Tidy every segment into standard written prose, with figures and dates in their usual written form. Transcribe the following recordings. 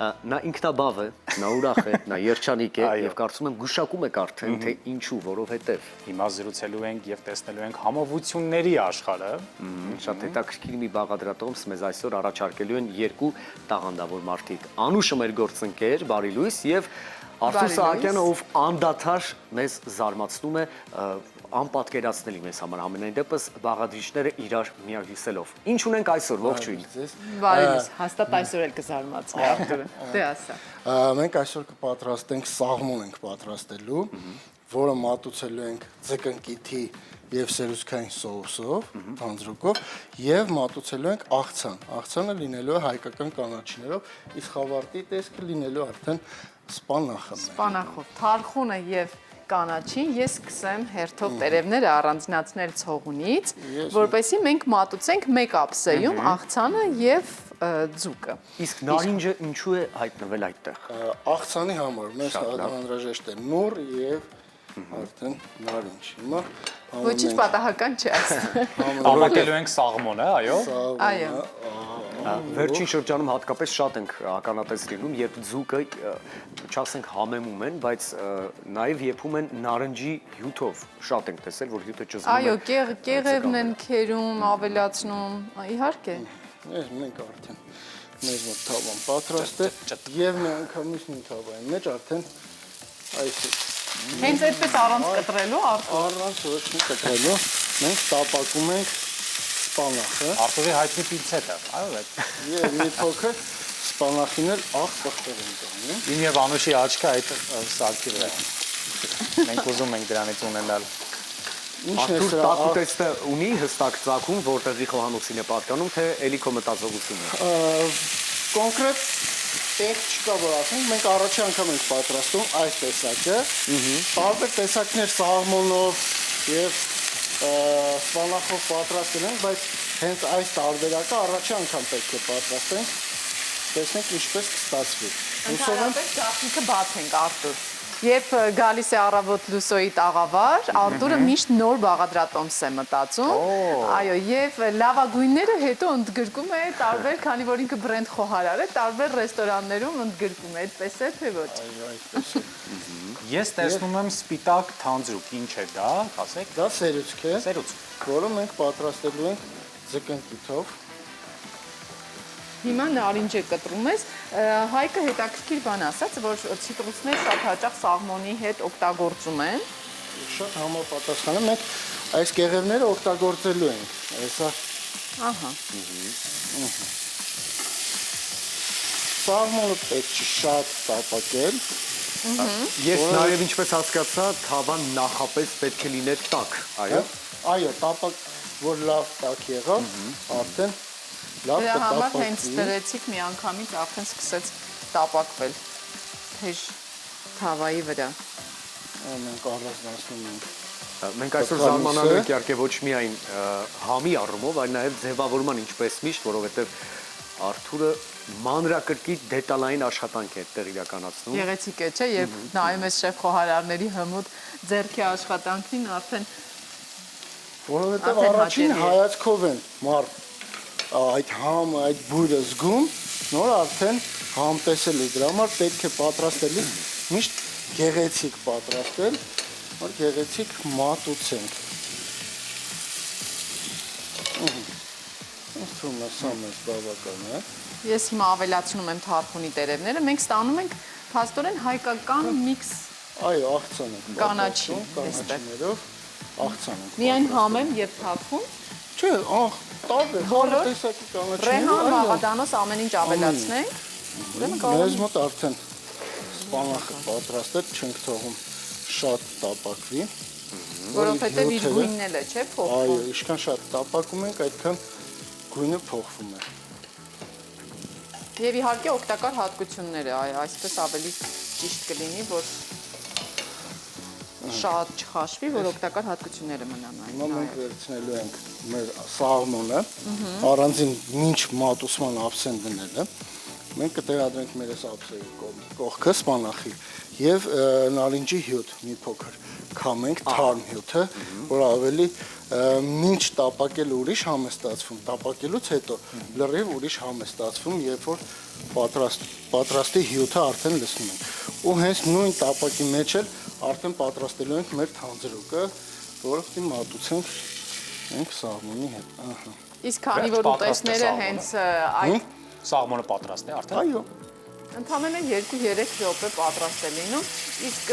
Նա ինքնաբավ է, նա ուրախ է, նա երջանիկ է եւ կարծում եմ գուշակում եք արդեն թե ինչու, որովհետեւ հիմա զրուցելու ենք եւ տեսնելու ենք համովությունների աշխարհը։ Շատ հետաքրքիր մի բաղադրատոմս մեզ այսօր առաջարկելու են երկու տաղանդավոր մարդիկ։ Անուշը մեր գործընկեր, բարի լույս եւ Արթուր Սահակյանը, ով անդադար մեզ զարմացնում է, անպատկերացնելի մեզ համար ամենայն դեպս բաղադրիչները իրար միահյուսելով։ Ինչ ունենք այսօր, ողջույն։ Բարի լույս, հաստատ այսօր էլ կզարմացնի Արթուրը։ Դե ասա։ Մենք այսօր կպատրաստենք սաղմոն ենք պատրաստելու, որը մատուցելու ենք ձկնկիթի եւ սերուցքային սոուսով, թանձրուկով եւ մատուցելու ենք աղցան։ Աղցանը լինելու է հայկական կանաչիներով, իսկ խավարտի տեսքը լինելու արդեն սպանախը։ Սպանախով, թարխունը եւ կանաչին ես սկսեմ հերթով տերևները առանձնացնել ցողունից, որպեսզի մենք մատուցենք մեկ ափսեյում աղցանը եւ ձուկը։ Իսկ նարինջը ինչու է հայտնվել այդտեղ։ Աղցանի համար մեզ անհրաժեշտ է նուռ եւ արդեն նարինջ։ Հիմա Ոչինչ պատահական չէ այս։ Հավաքելու ենք սաղմոնը, այո։ Այո։ Վերջին շրջանում հատկապես շատ ենք ականատես լինում, երբ ձուկը չասենք համեմում են, բայց նաև եփում են նարնջի հյութով։ Շատ ենք տեսել, որ հյութը ճզմում է։ Այո, կեղևն են քերում, ավելացնում, իհարկե։ Մենք արդեն մեզ մոտ թավան պատրաստ է եւ միանգամից մի թավայի մեջ արդեն այսպես Հենց այդպես առանց կտրելու, առանց ոչ մի կտրելու, մենք տապակում ենք սպանախը։ Արթուրի հայտնի պինցետը, այո, այդ։ Եվ մի փոքր սպանախին էլ աղ տղտեղ ենք անում։ Իմ եւ Անուշի աչքը այդ սարքի վրա։ Մենք ուզում ենք դրանից ունենալ։ Արթուր տակուտեստը ունի հստակ ծագում, որտեղի խոհանոցին է պատկանում, թե էլի քո մտածողությունն է։ Կոնկրետ տեղ չկա, որ ասենք, մենք առաջի անգամ ենք պատրաստում այս տեսակը, տարբեր տեսակներ սաղմոնով և սպանախով պատրաստել ենք, բայց հենց այս տարբերակը առաջի անգամ պետք է պատրաստենք, տեսնենք ինչպես կստացվի։ Ընդհանրապես գաղտնիքը բաց ենք Արթուր։ Երբ գալիս է առավոտ լուսոյի տաղավար, Արթուրը միշտ նոր բաղադրատոմս է մտածում։ Այո, եւ լավագույնները հետո ընդգրկում է տարբեր, քանի որ ինքը բրենդ խոհարար է, տարբեր ռեստորաններում ընդգրկում է, այդպես է թե ոչ։ Այո, այդպես է։ Ես տեսնում եմ սպիտակ թանձրուկ, ինչ է դա, ասեք։ Դա սերուցք է, Սերուցք, որը մենք պատրաստելու ենք ձկնկիթով։ Հիմա նարինջ է կտրում ես, Հայկը հետաքրքիր բան ասաց, որ ցիտրուսներ շատ հաճախ սաղմոնի հետ օգտագործում են։ Շատ համապատասխան է, մենք այս կեղևները օգտագործելու ենք, այսա։ Ահա։ Սաղմոնը պետք չի շատ տապակել։ Ես նաև ինչպես հասկացա, թավան նախապես պետք է լիներ տաք, այո։ Այո, տապակ, որ լավ տաք եղավ, արդեն լավ Դրա համար կտապակվի։ հենց դրեցիք մի անգամից արդեն սկսեց տապակվել թեժ թավայի վրա։ Մենք առանձնացնում ենք։ Մենք այսօր զարմանալու ենք իհարկե ոչ միայն համի առումով, այլ նաև ձևավորման ինչպես միշտ, որովհետև Արթուրը մանրակրկիտ դետալային աշխատանք է տեղ իրականացնում։ Գեղեցիկ է, չէ, երբ նայում ես շեֆ խոհարարների հմուտ ձեռքի աշխատանքին, արդեն Որովհետև առաջին հայացքով են մարդ այդ համը, այդ բույրը զգում, նոր արդեն համ տեսել է, դրա համար պետք է պատրաստելիս միշտ գեղեցիկ պատրաստել, որ գեղեցիկ մատուցենք։ Ինձ թվում է սա մեզ բավական է։ ես հիմա ավելացնում եմ թարխունի տերևները, մենք ստանում ենք փաստորեն հայկական միքս Այո, աղցան ենք Կանաչի, կանաչիներով աղցան ենք։ միայն համեմ եւ թարխուն, Չէ, տարբեր, Բոլոր տեսակի ռեհան, կանաչիներ։ մաղադանոս ամեն ինչ ավելացնենք։ Մեզ մոտ արդեն սպանախը պատրաստել չենք թողում շատ տապակվի։ Որովհետեւ իր գույնն էլ է, չէ, Այո, փոխվում։ ինչքան շատ տապակում ենք, այդքան գույնը փոխվում է։ Եվ իհարկե օգտակար հատկությունները, այսպես ավելի ճիշտ կլինի, որ շատ չխաշվի, որ օգտակար հատկությունները մնան Հիմա այն։ մենք վերցնելու ենք մեր սաղմոնը, առանձին մինչ մատուցման ափսեն դնելը, մենք կտեղադրենք մեր այս ափսեի կողքը սպանախի եւ նարինջի հյութ մի փոքր քամենք թարմ հյութը, որ ավելի մինչ տապակել ուրիշ համ է ստացվում, տապակելուց հետո լրիվ ուրիշ համ է ստացվում, երբ որ պատրաստի հյութը արդեն լցնում ենք։ Ու հենց նույն տապակի մեջ էլ արդեն պատրաստելու ենք մեր թանձրուկը, որը պետք է մատուցենք ենք սաղմոնի հետ։ Ահա։ Իսկ քանի որ ուտեստները հենց այդ Սաղմոնը պատրաստ է արդեն։ Այո։ ընդամենը 2-3 րոպե պատրաստ է լինում, իսկ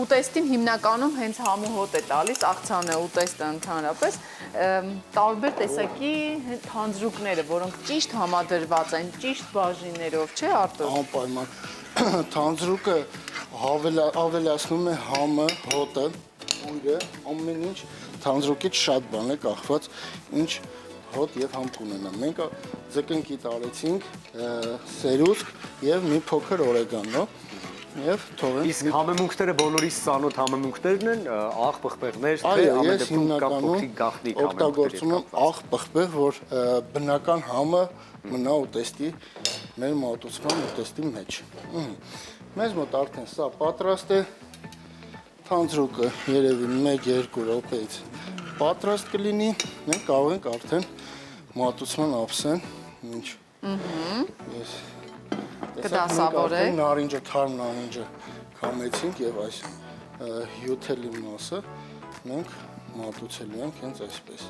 ուտեստին հիմնականում հենց համու հոտ է տալիս, աղցանը ուտեստը ընդհանրապես, տարբեր տեսակի թանձրուկները, որոնք ճիշտ համադրված են, ճիշտ բաժիններով, չէ՞ Արտուր։ Անպայման թանձրուկը ավելացնում է համը, հոտը, ույրը, ամեն ինչ թանձրուկից շատ բան է կախված, ինչ հոտ եւ համ կունենա։ Մենք ձկնկի տարեցինք սերուցք եւ մի փոքր օրեգանո եւ թողենք։ Իսկ համեմունքները բոլորիս ծանոթ համեմունքներն են, աղ պղպեղներ, թե Այո, ամեն ես դեպքում կա հիմնականում փոքրիկ գաղտնիք օգտագործում եմ աղ պղպեղ, որ բնական համը մնա ուտեստի մեր մատուցման ուտեստի մեջ։ Մեզ մոտ արդեն սա պատրաստ է։ Թանձրուկը երևի 1-2 րոպեից պատրաստ կլինի, մենք կարող ենք արդեն մատուցման ափսեն, ինչ ես կդասավորեք։ նարինջը, թարմ նարինջը քամեցինք եւ այս հյութելի մասը մենք մատուցելու ենք հենց այսպես։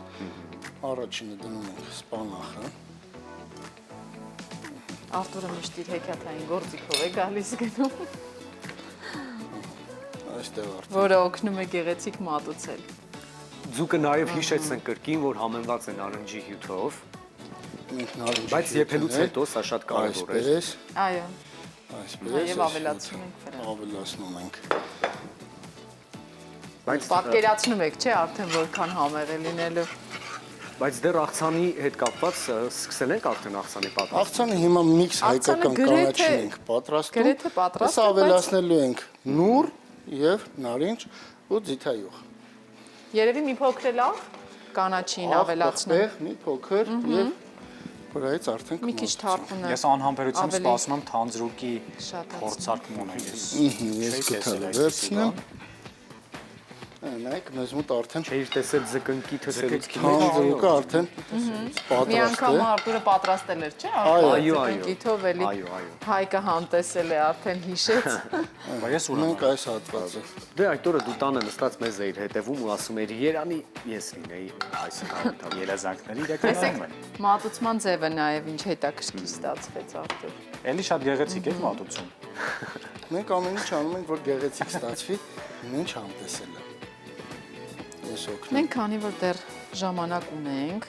Առաջինը դնում ենք սպանախը։ Արտուրը միշտ իր հեքիաթային գործիքով է գալիս գնում, Այստեղ արդեն։ որը օգնում է գեղեցիկ մատուցել։ Ձուկը նաև հիշեցնենք կրկին, որ համեմված է նարնջի հյութով, Մենք նարինջի բայց եփելուց հետո սա շատ կարևոր է։ Այսպես, Այո, այսպես։ եւ ավելացնում ենք վրան։ Ավելացնում ենք։ Բայց Պատկերացնում եք, չէ՞, արդեն որքան համեղ է լինելու։ բայց դեռ աղցանի հետ կապված սկսել ենք արդեն աղցանի պատրաստումը։ Աղցանը հիմա միքս Աղցանը հայկական գրեթե- կանաչին ենք պատրաստում։ գրեթե պատրաստ Հեսա է, բայց- ավելացնելու ենք նուր եւ նարինջ ու ձիթայուղ։ Երևի մի փոքր էլ աղ կանաչին ավելացնում։ Աղ, մի փոքր եւ վրայից արդեն Մի քիչ թարփունը։ Ես անհամբերությամբ Ավելի- սպասում եմ թանձրուկի Շատացնում։ փորձարկմունը։ ես կթալը վերցնեմ։ Նայեք, մեզ մոտ արդեն Չէիր տեսել ձկնկի թսելուցքի մեջ։ թանձրուկը արդեն Մի պատրաստ անգամ է։ Արտուրը պատրաստել էր, չէ՞, Այո, Գիթով էլի այո, այո։ Հայկը համտեսել է, արդեն հիշեց։ Բայց ես ուրախ Մենք այս հատվածը։ Դե այդ օրը դու տանը նստած մեզ էիր հետևում ու ասում էիր Երանի ես լինեի այս քաղաքական երազանքների Տեսեք, իրականում են։ մատուցման ձևը նաև ինչ հետաքրքիր ստացվեց Արտուր։ Էլի շատ գեղեցիկ է մատուցում։ Մենք ամեն ինչ անում ենք, որ գեղեցիկ ստացվի, ինչ համտեսել է։ Ես օգնում։ Մենք քանի որ դեռ ժամանակ ունենք,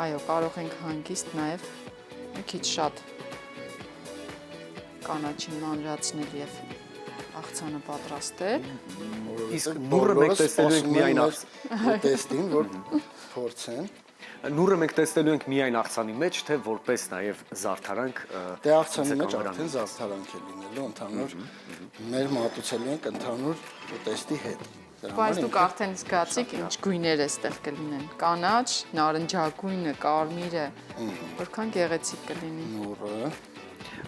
այո, կարող ենք հանգիստ նաև մի քիչ շատ կանաչին մանրացնել եւ աղցանը պատրաստել։ Իսկ նուրը մենք տեսնելու ենք միայն տեստին, որ փորձեն։ Նուրը մենք տեսնելու ենք միայն աղցանի մեջ, թե որպես նաև զարդարանք։ Դե աղցանի մեջ ձկան արդեն զարդարանք է լինելու ընդհանուր մեր մատուցելու ենք ընդհանուր ուտեստի հետ։ Դրա Բայց համար դուք արդեն զգացիք ինչ գույներ է ստեղ կլինեն։ Կանաչ, նարնջագույնը, կարմիրը, որքան գեղեցիկ կլինի։ նուրը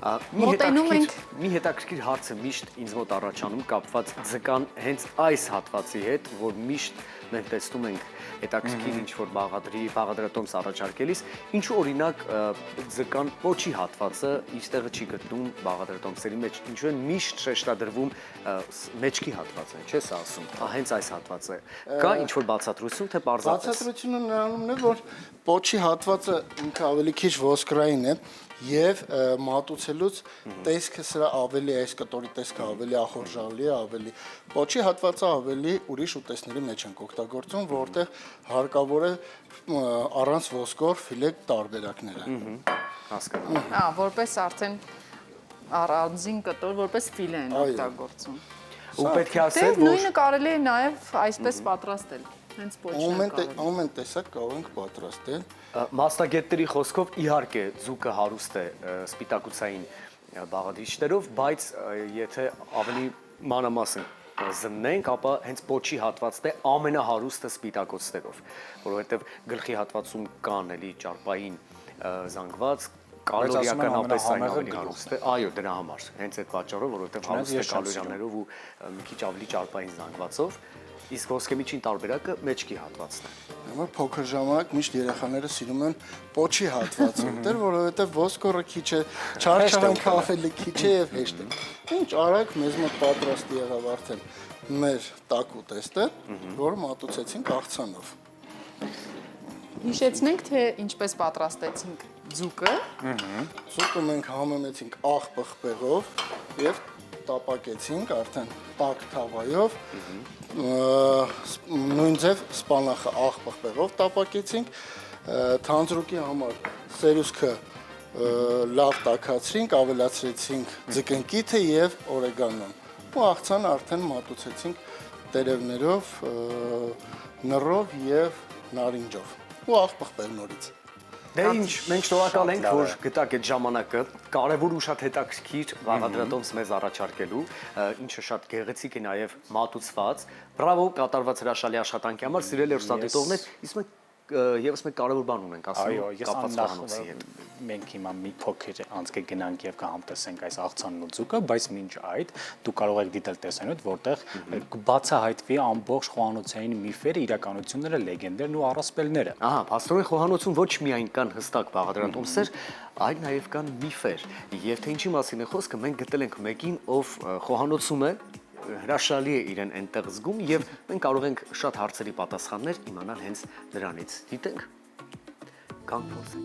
Մի հետաքրքիր հարց է միշտ ինձ մոտ առաջանում կապված ձկան հենց այս հատվածի հետ, որ միշտ մենք տեսնում ենք հետաքրքիր ինչ-որ բաղադրատոմս առաջարկելիս, ինչու օրինակ ձկան պոչի հատվածը իր տեղը չի գտնում բաղադրատոմսերի մեջ, ինչու են միշտ շեշտադրվում մեջքի հատվածը, չէ՞ սա ասում, հենց այս հատվածը։ Կա ինչ-որ բացատրություն, թե պարզապես։ բացատրությունը նրանումն է, որ պոչի հատվածը ինքը ավելի քիչ ոսկրային է եւ մատուցելուց տեսքը սրա ավելի այս կտորի տեսքը ավելի ախորժալի է, ավելի պոչի հատվածը ավելի ուրիշ ուտեստների մեջ են օգտագործում, որտեղ հարկավոր է առանց ոսկոր ֆիլե տարբերակները։ Հասկանում։ Որպես արդեն առանձին կտոր, որպես ֆիլե են օգտագործում։ Ու պետք է Դե ասել, որ նույնը կարելի է նաև այսպես պատրաստել։ Հենց պոչն է կարելի։ Ամեն տեսակ կարող ենք պատրաստել։ մասնագետների խոսքով իհարկե ձուկը հարուստ է սպիտակուցային բաղադրիչներով, բայց եթե ավելի մանրամասն զննենք, ապա հենց պոչի հատվածն է ամենահարուստը սպիտակուցներով, որովհետև գլխի հատվածում կան էլի ճարպային զանգված կալորիականապես այն ամենահամեղը ավելի հարուստ է։ Այո, դրա համար։ Հենց այդ պատճառով, որովհետև հարուստ է ես չեմ կալորիաներով ու մի քիչ ավելի ճարպային զանգվածով, իսկ ոսկե միջին տարբերակը մեջքի հատվածն է։ Հիմա փոքր ժամանակ միշտ երեխաները սիրում են պոչի հատվածը ուտել, որովհետև ոսկորը քիչ է, չարչարան կաֆելը քիչ է եւ հեշտ է։ Ինչ արագ մեզ մոտ պատրաստ եղավ արդեն մեր տաք ուտեստը, որ մատուցեցինք աղցանով։ Հիշեցնենք, թե ինչպես պատրաստեցինք ձուկը։ Ձուկը մենք համեմեցինք աղ պղպեղով եւ տապակեցինք արդեն տաք թավայով, նույն ձև սպանախը աղ պղպեղով տապակեցինք, թանձրուկի համար սերուսքը լավ տաքացրինք, ավելացրեցինք ձկնկիթը եւ օրեգանոն։ Ու աղցանը արդեն մատուցեցինք տերևներով, նռով եւ նարինջով։ Ու աղ պղպեղ նորից։ Դե ինչ, մենք շնորհակալ ենք, որ գտաք այդ ժամանակը, կարևոր ու շատ հետաքրքիր բաղադրատոմս մեզ առաջարկելու, ինչը շատ գեղեցիկ է նաև մատուցված։ Բրավո, կատարված հրաշալի աշխատանքի համար, սիրելի հեռուստադիտողներ, իսկ մենք եւս մեկ կարևոր բան ունենք ասելու կապված խոհանոցի հետ։ Մենք հիմա մի փոքր անց կգնանք եւ կհամտեսենք այս աղցանն ու ձուկը, բայց մինչ այդ դու կարող եք դիտել տեսանյութ, որտեղ բացահայտվի ամբողջ խոհանոցային միֆերը, իրականությունները, լեգենդներն ու առասպելները։ Ահա, փաստորեն խոհանոցում ոչ միայն կան հստակ բաղադրատոմսեր, այլ նաև կան միֆեր։ Եվ թե ինչի մասին է խոսքը, մենք գտել ենք մեկին, ով խոհանոցում է, հրաշալի է իրեն այնտեղ զգում եւ մենք կարող ենք շատ հարցերի պատասխաններ իմանալ հենց նրանից։ Գիտենք, կան փորձենք։